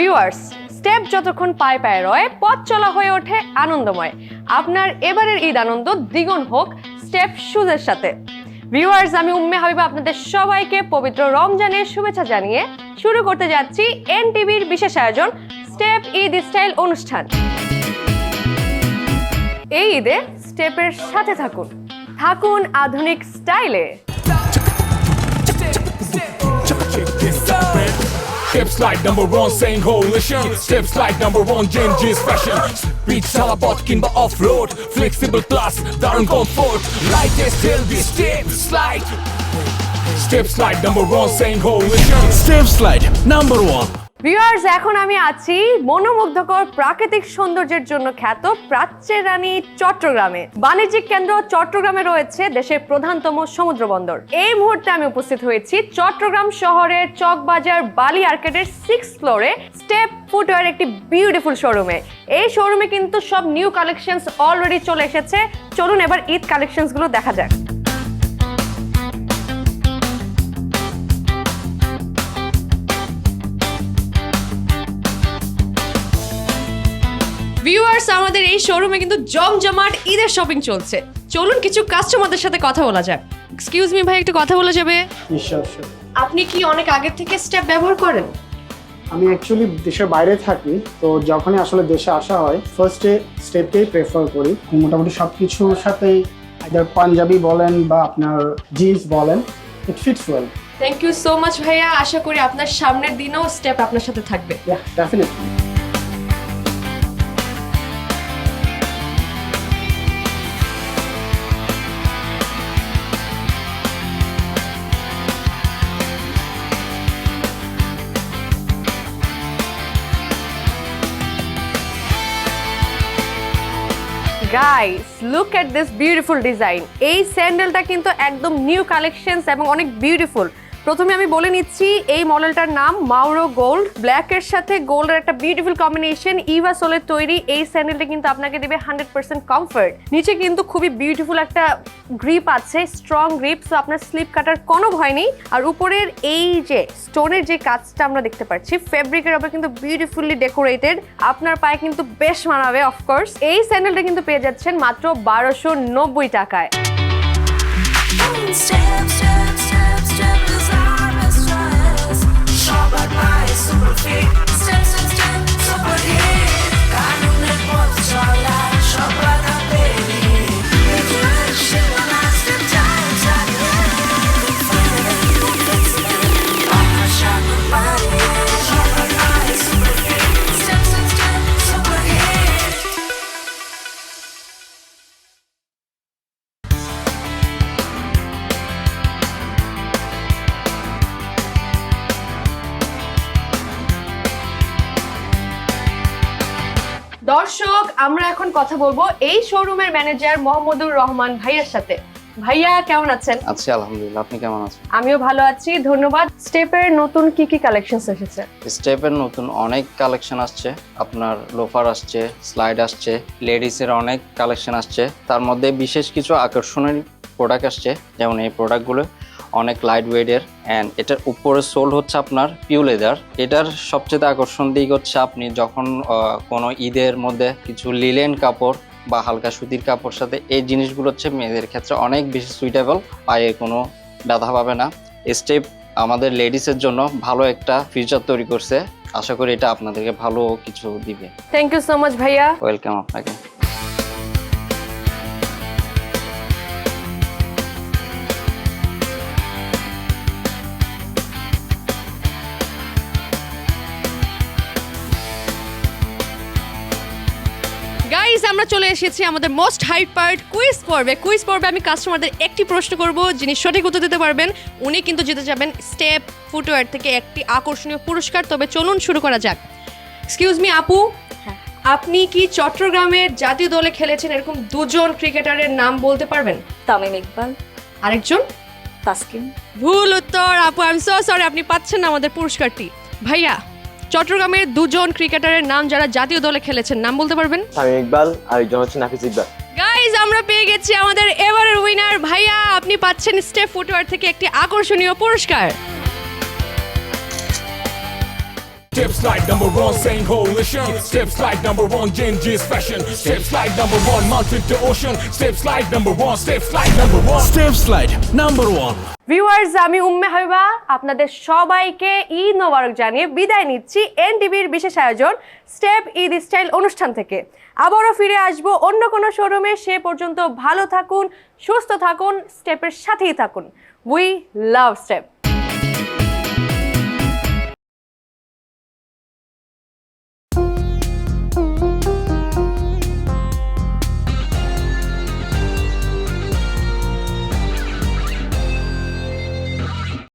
Viewers, step যতক্ষণ পায়ে পায়ে রয় পথ চলা হয়ে ওঠে আনন্দময়। আপনার এবারের ঈদ আনন্দ দ্বিগুণ হোক স্টেপ শুজের সাথে। ভিউয়ার্স, আমি উম্মে হাবিবা আপনাদের সবাইকে পবিত্র রমজানের শুভেচ্ছা জানিয়ে শুরু করতে যাচ্ছি এনটিভির বিশেষ আয়োজন স্টেপ ঈদ স্টাইল অনুষ্ঠান। এই ঈদে স্টেপের সাথে থাকুন, থাকুন আধুনিক স্টাইলে। Steps like number one saying coalition. Steps like number one Genji's fashion. Speech salabot kimba off-road. Flexible plus darn comfort. Lightest healthy step slide. Steps like number one saying coalition. Step slide number one. Viewers, এখন আমি আছি মনোমুগ্ধকর প্রাকৃতিক সৌন্দর্যের জন্য খ্যাত প্রাচ্যের রানী চট্টগ্রামে। বাণিজ্যিক কেন্দ্র চট্টগ্রামে রয়েছে দেশের প্রধানতম সমুদ্র বন্দর। এই মুহূর্তে আমি উপস্থিত হয়েছি চট্টগ্রাম শহরের চকবাজার বালি আর্কেডের 6th ফ্লোরে স্টেপ ফুটওয়্যার একটি বিউটিফুল শোরুমে। এই শোরুমে কিন্তু সব নিউ কালেকশনস অলরেডি চলে এসেছে। চলুন এবার ঈদ কালেকশনস গুলো দেখা যাক। ভিউয়ার্স, আমাদের এই শোরুমে কিন্তু জমজমাট ঈদের শপিং চলছে। চলুন কিছু কাস্টমারদের সাথে কথা বলা যাক। এক্সকিউজ মি ভাই, একটু কথা বলা যাবে? নিশ্চয়। আপনি কি অনেক আগে থেকে স্টেপ ব্যবহার করেন? আমি অ্যাকচুয়ালি দেশের বাইরে থাকি, তো যখনই আসলে দেশে আসা হয় ফার্স্টে স্টেপকেই প্রেফার করি। মোটামুটি সব কিছুর সাথেই আইদার পাঞ্জাবি বলেন বা আপনার জিন্স বলেন, it fits well. Thank you so much ভাইয়া। আশা করি আপনার সামনের দিনেও স্টেপ আপনার সাথে থাকবে। Definitely. Guys, look at this beautiful design. এই স্যান্ডেলটা কিন্তু একদম নিউ কালেকশনস এবং অনেক বিউটিফুল। প্রথমে আমি বলে নিচ্ছি এই মডেলটার নাম মাউরো গোল্ড। ব্ল্যাকের সাথে গোল্ডের একটা বিউটিফুল কম্বিনেশন। ইভা সোলের তৈরি এই স্যান্ডেলটা কিন্তু আপনাকে দেবে 100% কমফর্ট। নিচে কিন্তু খুবই বিউটিফুল একটা গ্রিপ আছে, স্ট্রং গ্রিপ, সো আপনার স্লিপ কাটার কোনো ভয় নেই। আর উপরের এই যে স্টোনের যে কাজটা আমরা দেখতে পাচ্ছি, ফেব্রিকের উপর কিন্তু বিউটিফুলি ডেকোরেটেড। আপনার পায়ে কিন্তু বেশ মানাবে অফকোর্স। এই স্যান্ডেলটা কিন্তু পেয়ে যাচ্ছেন মাত্র 1290 টাকায়। দর্শক, আমরা এখন কথা বলবো এই শোরুমের ম্যানেজার মোহাম্মদুর রহমান ভাইয়ার সাথে। ভাইয়া কেমন আছেন? আছি আলহামদুলিল্লাহ, আপনি কেমন আছেন? আমিও ভালো আছি, ধন্যবাদ। স্টেপের নতুন কি কি কালেকশন এসেছে? স্টেপের নতুন অনেক কালেকশন আসছে, আপনার লোফার আসছে, স্লাইড আসছে, লেডিসের অনেক কালেকশন আসছে। তার মধ্যে বিশেষ কিছু আকর্ষণীয় প্রোডাক্ট আসছে, যেমন এই প্রোডাক্টগুলো অনেক লাইট ওয়েটের অ্যান্ড এটার উপরে সোল হচ্ছে আপনার পিউ লেদার। এটার সবচেয়ে আকর্ষণ দিক হচ্ছে আপনি যখন কোনো ঈদের মধ্যে কিছু লিলেন কাপড় বা হালকা সুতির কাপড় সাথে এই জিনিসগুলো হচ্ছে মেয়েদের ক্ষেত্রে অনেক বেশি সুইটেবল, পায়ে কোনো ব্যথা পাবে না। স্টেপ আমাদের লেডিসের জন্য ভালো একটা ফিচার তৈরি করছে, আশা করি এটা আপনাদেরকে ভালো কিছু দিবে। থ্যাংক ইউ সো মাচ ভাইয়া। ওয়েলকাম আপনাকে। গাইস, আমরা চলে এসেছি আমাদের মোস্ট হাইপ পার্ট কুইজ পর্বে। কুইজ পর্বে আমি কাস্টমারদের একটি প্রশ্ন করব, যিনি সঠিক উত্তর দিতে পারবেন উনি কিন্তু জিতে যাবেন স্টেপ ফুটওয়্যার থেকে একটি আকর্ষণীয় পুরস্কার। তবে চলুন শুরু করা যাক। এক্সকিউজ মি আপু, আপনি কি চট্টগ্রামের জাতীয় দলে খেলেছেন এরকম দুজন ক্রিকেটারের নাম বলতে পারবেন? তামিম ইকবাল, আরেকজন? তাসকিন। ভুল উত্তর আপু, আই এম সো সরি, আপনি পাচ্ছেন না আমাদের পুরস্কারটি। ভাইয়া, চট্টগ্রামের দুজন ক্রিকেটারের নাম যারা জাতীয় দলে খেলেছেন নাম বলতে পারবেন? তামিম ইকবাল আর একজন হচ্ছে নাফিস ইকবাল। গাইজ, আমরা পেয়ে গেছি আমাদের এবারের উইনার। ভাইয়া, আপনি পাচ্ছেন স্টেপ ফুটওয়্যার থেকে একটি আকর্ষণীয় পুরস্কার। Step slide number one, saying coalition. Step slide number one, Genji's fashion. Step slide number one, mountain to ocean. Step slide number one, step slide number one. Step slide number 1. Viewers, আমি উম্মে হাবিবা আপনাদের সবাইকে ঈদ মোবারক জানিয়ে বিদায় নিচ্ছি এনটিভির বিশেষ আয়োজন step Eid style অনুষ্ঠান থেকে। আবারও ফিরে আসবো অন্য কোনো শোরুমে, সে পর্যন্ত ভালো থাকুন, সুস্থ থাকুন, স্টেপের সাথেই থাকুন। We love step.